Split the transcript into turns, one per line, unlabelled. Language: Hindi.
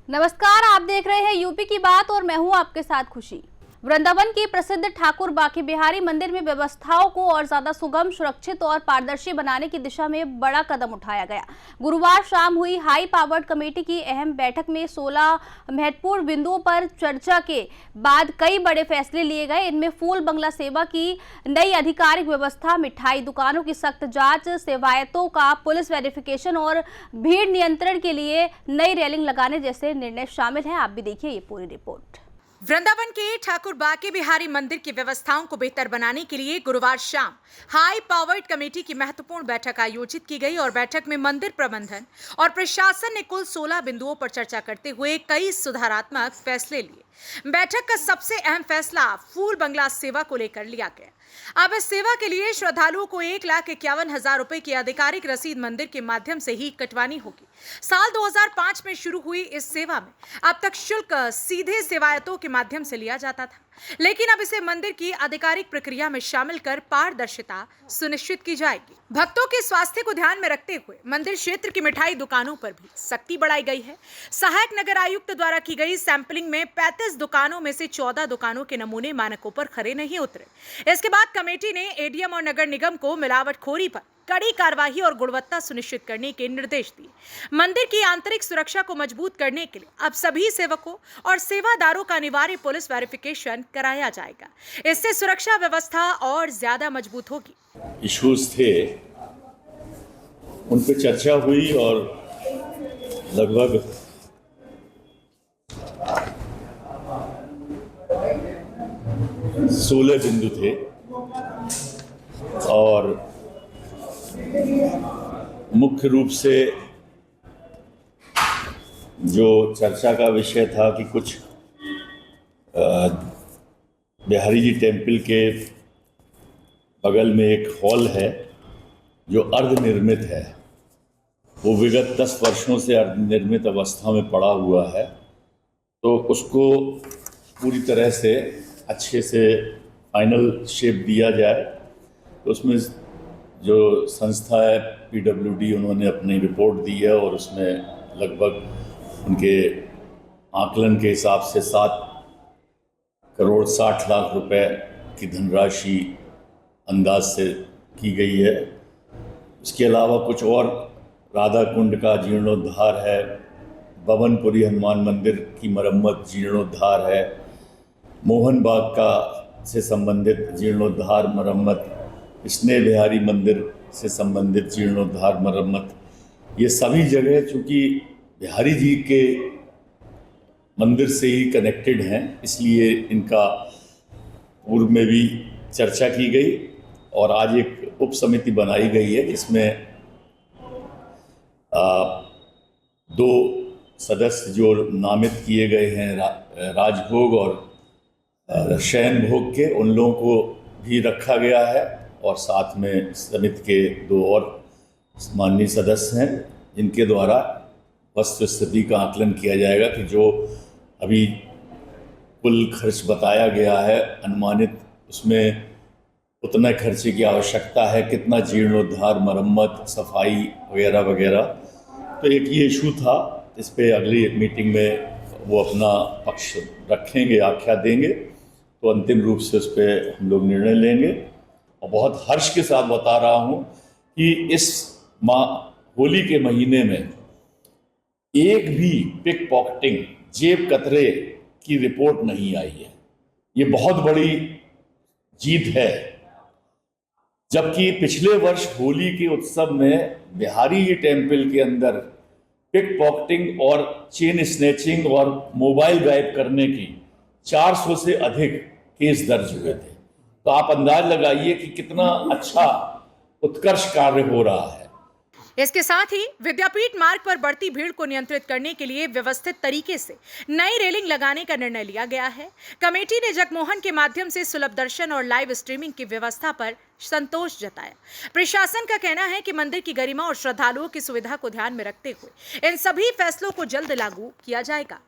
नमस्कार, आप देख रहे हैं यूपी की बात और मैं हूं आपके साथ खुशी। वृंदावन की प्रसिद्ध ठाकुर बांके बिहारी मंदिर में व्यवस्थाओं को और ज्यादा सुगम, सुरक्षित और पारदर्शी बनाने की दिशा में बड़ा कदम उठाया गया। गुरुवार शाम हुई हाई पावर्ड कमेटी की अहम बैठक में 16 महत्वपूर्ण बिंदुओं पर चर्चा के बाद कई बड़े फैसले लिए गए। इनमें फूल बंगला सेवा की नई आधिकारिक व्यवस्था, मिठाई दुकानों की सख्त जांच, सेवायतों का पुलिस वेरिफिकेशन और भीड़ नियंत्रण के लिए नई रेलिंग लगाने जैसे निर्णय शामिल हैं। आप भी देखिए ये पूरी रिपोर्ट।
वृंदावन के ठाकुर बांके बिहारी मंदिर की व्यवस्थाओं को बेहतर बनाने के लिए गुरुवार शाम हाई पावर्ड कमेटी की महत्वपूर्ण बैठक आयोजित की गई और बैठक में मंदिर प्रबंधन और प्रशासन ने कुल 16 बिंदुओं पर चर्चा करते हुए कई सुधारात्मक फैसले लिए। बैठक का सबसे अहम फैसला फूल बंगला सेवा को लेकर लिया गया। अब इस सेवा के लिए श्रद्धालुओं को 1,51,000 रुपए की आधिकारिक रसीद मंदिर के माध्यम से ही कटवानी होगी। साल 2005 में शुरू हुई इस सेवा में अब तक शुल्क सीधे सेवायतों के माध्यम से लिया जाता था, लेकिन अब इसे मंदिर की आधिकारिक प्रक्रिया में शामिल कर पारदर्शिता सुनिश्चित की जाएगी। भक्तों के स्वास्थ्य को ध्यान में रखते हुए मंदिर क्षेत्र की मिठाई दुकानों पर भी सख्ती बढ़ाई गई है। सहायक नगर आयुक्त द्वारा की गई सैंपलिंग में 35 दुकानों में से 14 दुकानों के नमूने मानकों पर खरे नहीं उतरे। इसके बाद कमेटी ने एडीएम और नगर निगम को मिलावटखोरी पर कड़ी कार्रवाई और गुणवत्ता सुनिश्चित करने के निर्देश दिए। मंदिर की आंतरिक सुरक्षा को मजबूत करने के लिए अब सभी सेवकों और सेवादारों का अनिवार्य पुलिस वेरिफिकेशन कराया जाएगा। इससे सुरक्षा व्यवस्था और ज्यादा मजबूत होगी।
इश्यूज थे, उन पर चर्चा हुई और लगभग 16 बिंदु थे और मुख्य रूप से जो चर्चा का विषय था कि कुछ बिहारी जी टेम्पल के बगल में एक हॉल है जो अर्धनिर्मित है। वो विगत 10 वर्षों से अर्धनिर्मित अवस्था में पड़ा हुआ है, तो उसको पूरी तरह से अच्छे से फाइनल शेप दिया जाए। तो उसमें जो संस्था है PWD, उन्होंने अपनी रिपोर्ट दी है और उसमें लगभग उनके आकलन के हिसाब से 7 करोड़ 60 लाख रुपए की धनराशि अंदाज से की गई है। इसके अलावा कुछ और राधा कुंड का जीर्णोद्धार है, बवनपुरी हनुमान मंदिर की मरम्मत जीर्णोद्धार है, मोहन बाग का से संबंधित जीर्णोद्धार मरम्मत, स्नेह बिहारी मंदिर से संबंधित जीर्णोद्धार मरम्मत, ये सभी जगह चूँकि बिहारी जी के मंदिर से ही कनेक्टेड हैं, इसलिए इनका पूर्व में भी चर्चा की गई और आज एक उप समिति बनाई गई है जिसमें 2 सदस्य जो नामित किए गए हैं राजभोग और शयन भोग के, उन लोगों को भी रखा गया है और साथ में समिति के 2 और माननीय सदस्य हैं जिनके द्वारा वस्तु स्थिति का आकलन किया जाएगा कि जो अभी कुल खर्च बताया गया है अनुमानित, उसमें उतना खर्चे की आवश्यकता है, कितना जीर्णोद्धार, मरम्मत, सफाई वगैरह वगैरह। तो एक ये इशू था, इस पे अगली मीटिंग में वो अपना पक्ष रखेंगे, आख्या देंगे, तो अंतिम रूप से उस पर हम लोग निर्णय लेंगे। और बहुत हर्ष के साथ बता रहा हूँ कि इस होली के महीने में एक भी पिक पॉकेटिंग, जेब कतरे की रिपोर्ट नहीं आई है। ये बहुत बड़ी जीत है। जबकि पिछले वर्ष होली के उत्सव में बिहारी जी टेम्पल के अंदर पिक पॉकेटिंग और चेन स्नैचिंग और मोबाइल गायब करने की 400 से अधिक केस दर्ज हुए थे। तो आप अंदाज लगाइए कि कितना अच्छा उत्कर्ष कार्य हो रहा है।
इसके साथ ही विद्यापीठ मार्ग पर बढ़ती भीड़ को नियंत्रित करने के लिए व्यवस्थित तरीके से नई रेलिंग लगाने का निर्णय लिया गया है। कमेटी ने जगमोहन के माध्यम से सुलभ दर्शन और लाइव स्ट्रीमिंग की व्यवस्था पर संतोष जताया। प्रशासन का कहना है कि मंदिर की गरिमा और श्रद्धालुओं की सुविधा को ध्यान में रखते हुए इन सभी फैसलों को जल्द लागू किया जाएगा।